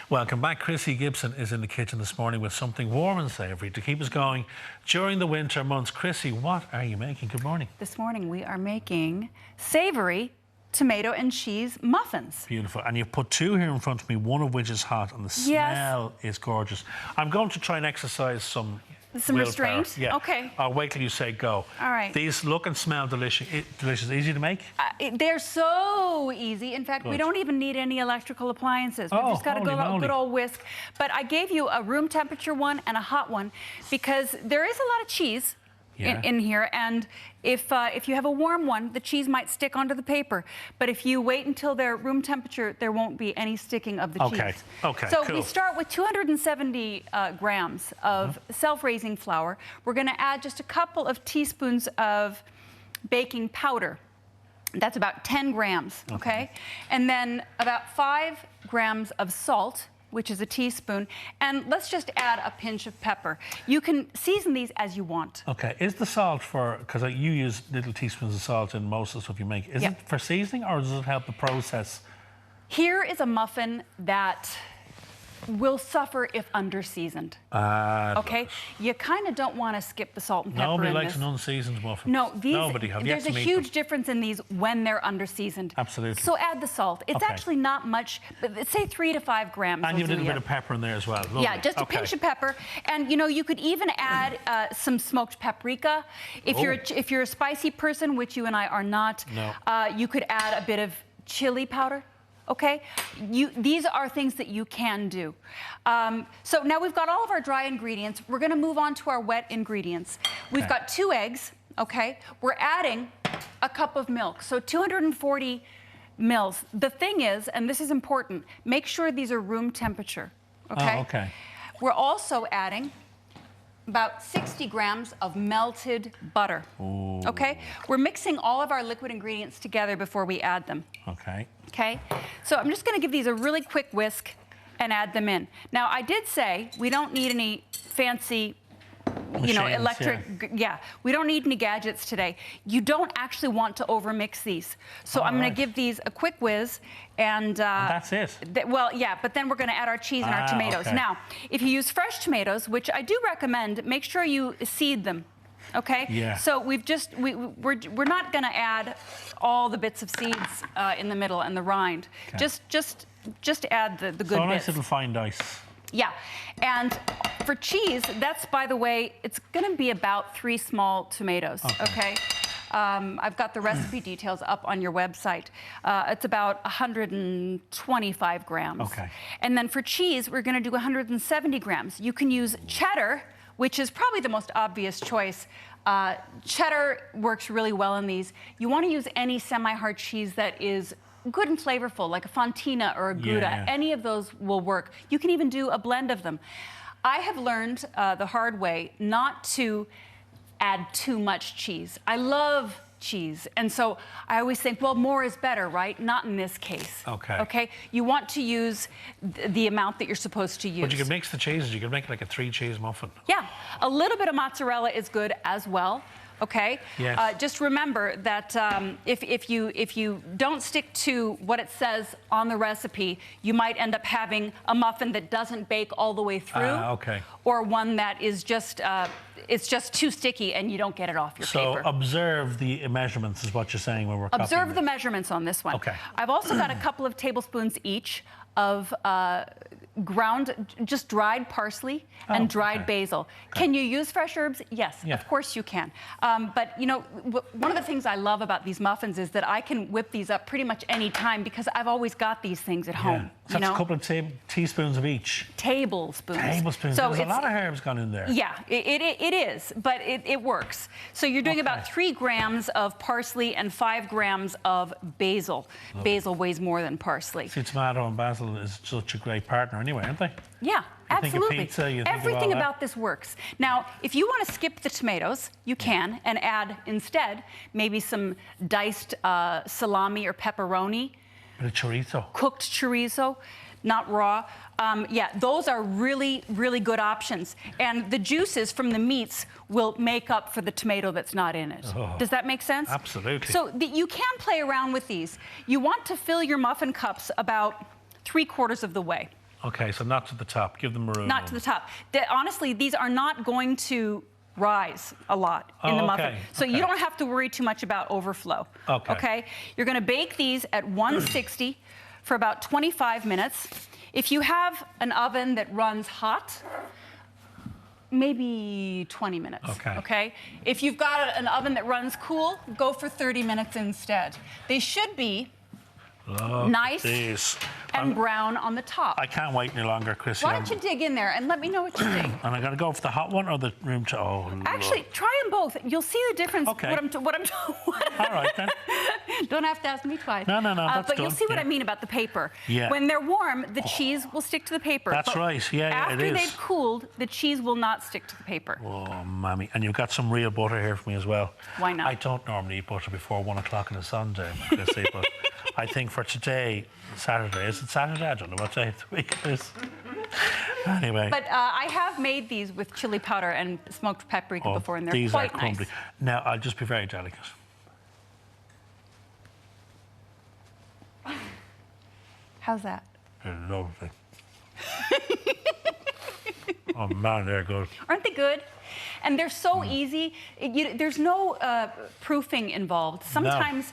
Welcome back. Krissy Gibson is in the kitchen this morning with something warm and savoury to keep us going during the winter months. Krissy, what are you making? Good morning. This morning we are making savoury tomato and cheese muffins. Beautiful. And you've put two here in front of me, one of which is hot, and the smell is gorgeous. I'm going to try and exercise some restraint? Yeah. Okay. I'll wait till you say go. All right. These look and smell delicious. Easy to make? They're so easy. In fact, we don't even need any electrical appliances. We've just got to go out good old whisk. But I gave you a room temperature one and a hot one because there is a lot of cheese in here, and if you have a warm one, the cheese might stick onto the paper. But if you wait until they're room temperature, there won't be any sticking of the cheese. Okay, so cool. we start with 270 grams of self-raising flour. We're going to add just a couple of teaspoons of baking powder. That's about 10 grams, okay? And then about 5 grams of salt, which is a teaspoon, and let's just add a pinch of pepper. You can season these as you want. Okay, is the salt because you use little teaspoons of salt in most of the stuff you make, is it for seasoning or does it help the process? Here is a muffin that will suffer if under-seasoned. Okay? You kind of don't want to skip the salt and pepper. Nobody likes an unseasoned muffin. No, there's a huge difference in these when they're under-seasoned. Absolutely. So add the salt. It's actually not much, but say 3 to 5 grams. And you have a little bit of pepper in there as well. Lovely. Yeah, just a pinch of pepper. And you know, you could even add some smoked paprika. If you're a spicy person, which you and I are not, you could add a bit of chili powder. Okay, these are things that you can do. So now we've got all of our dry ingredients. We're going to move on to our wet ingredients. We've got 2 eggs, okay? We're adding a cup of milk, so 240 mils. The thing is, and this is important, make sure these are room temperature, okay? Oh, okay. We're also adding about 60 grams of melted butter. Ooh. Okay? We're mixing all of our liquid ingredients together before we add them. Okay. Okay? So I'm just going to give these a really quick whisk and add them in. Now, I did say we don't need any fancy electric, we don't need any gadgets today. You don't actually want to overmix these. So I'm going to give these a quick whiz and that's it? But then we're going to add our cheese and our tomatoes. Okay. Now, if you use fresh tomatoes, which I do recommend, make sure you seed them. Okay? Yeah. So we're not going to add all the bits of seeds in the middle and the rind. Okay. Just add the good bits. So a nice little fine dice. Yeah, and for cheese, that's, by the way, it's going to be about 3 small tomatoes, okay? I've got the recipe details up on your website. It's about 125 grams. Okay. And then for cheese, we're going to do 170 grams. You can use cheddar, which is probably the most obvious choice. Cheddar works really well in these. You want to use any semi-hard cheese that is good and flavorful, like a Fontina or a Gouda. Any of those will work. You can even do a blend of them. I have learned the hard way not to add too much cheese. I love cheese, and so I always think, well, more is better, right? Not in this case. Okay. Okay? You want to use the amount that you're supposed to use. But you can mix the cheeses. You can make like a 3-cheese muffin. Yeah. A little bit of mozzarella is good as well. Okay. Yes. Just remember that if you don't stick to what it says on the recipe, you might end up having a muffin that doesn't bake all the way through, or one that is just it's just too sticky and you don't get it off your paper. So observe the measurements is what you're saying when we're observe the measurements on this one. Okay. I've also got a couple of tablespoons each of just dried parsley and dried basil. Can you use fresh herbs? Yes, of course you can. But you know, one of the things I love about these muffins is that I can whip these up pretty much any time because I've always got these things at home. So that's a couple of teaspoons of each. Tablespoons. Tablespoons. So there's a lot of herbs gone in there. Yeah, it is, but it works. So you're doing about 3 grams of parsley and 5 grams of basil. Basil weighs more than parsley. See, tomato and basil is such a great partner anyway, aren't they? Yeah, absolutely. Think of pizza, everything about this works. Now, if you want to skip the tomatoes, you can, and add instead maybe some diced salami or pepperoni. Bit of chorizo. Cooked chorizo, not raw. Yeah, those are really, really good options. And the juices from the meats will make up for the tomato that's not in it. Does that make sense? Absolutely. So you can play around with these. You want to fill your muffin cups about 3/4 of the way. Okay, so not to the top. Give them room. Not to the top. Honestly, these are not going to rise a lot in the muffin. So you don't have to worry too much about overflow. Okay? You're going to bake these at 160 for about 25 minutes. If you have an oven that runs hot, maybe 20 minutes. Okay? If you've got an oven that runs cool, go for 30 minutes instead. They should be nice and brown on the top. I can't wait any longer, Krissy. Why don't you dig in there and let me know what you think? And I got to go for the hot one or the room to... Oh, actually, try them both. You'll see the difference. Okay. What I'm All right, then. Don't have to ask me twice. No, that's but done. You'll see what I mean about the paper. Yeah. When they're warm, the cheese will stick to the paper. That's right. Yeah, after it is. they've cooled, the cheese will not stick to the paper. Oh, mammy. And you've got some real butter here for me as well. Why not? I don't normally eat butter before 1 o'clock on a Sunday, Krissy, but I think for today, Saturday. Is it Saturday? I don't know what day of the week it is. Anyway. But I have made these with chili powder and smoked paprika before, and they're quite nice. Now, I'll just be very delicate. How's that? They're lovely. Oh, man, they're good. Aren't they good? And they're so easy. There's no proofing involved. Sometimes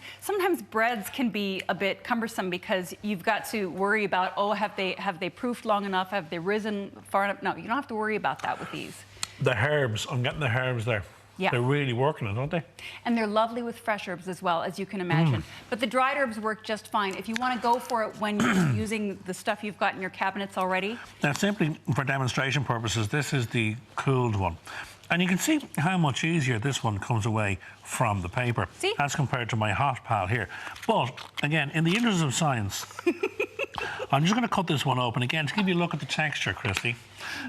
breads can be a bit cumbersome because you've got to worry about, oh, have they proofed long enough? Have they risen far enough? No, you don't have to worry about that with these. The herbs, I'm getting the herbs there. Yeah. They're really working it, aren't they? And they're lovely with fresh herbs as well, as you can imagine. But the dried herbs work just fine. If you want to go for it when you're using the stuff you've got in your cabinets already. Now, simply for demonstration purposes, this is the cooled one. And you can see how much easier this one comes away from the paper as compared to my hot pal here. But, again, in the interest of science, I'm just going to cut this one open again to give you a look at the texture, Krissy.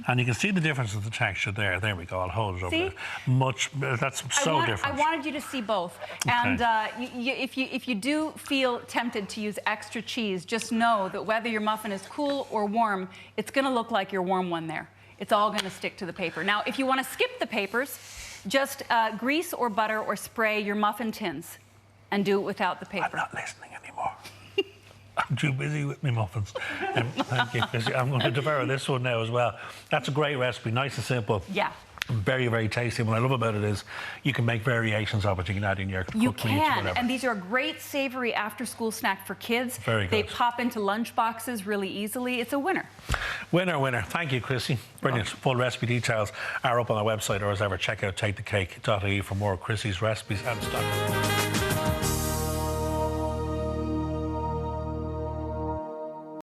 And you can see the difference of the texture there. There we go. I'll hold it over there. That's so different. I wanted you to see both. And if you do feel tempted to use extra cheese, just know that whether your muffin is cool or warm, it's going to look like your warm one there. It's all going to stick to the paper. Now, if you want to skip the papers, just grease or butter or spray your muffin tins and do it without the paper. I'm not listening anymore. I'm too busy with my muffins. Thank you, Krissy. I'm going to devour this one now as well. That's a great recipe, nice and simple. Yeah. Very, very tasty. What I love about it is you can make variations of it. You can add in your cooked meats or whatever. And these are a great savoury after-school snack for kids. Very good. They pop into lunch boxes really easily. It's a winner. Winner, winner. Thank you, Krissy. Brilliant. Full recipe details are up on our website, or as ever, check out takethecake.ie for more Krissy's recipes and stuff.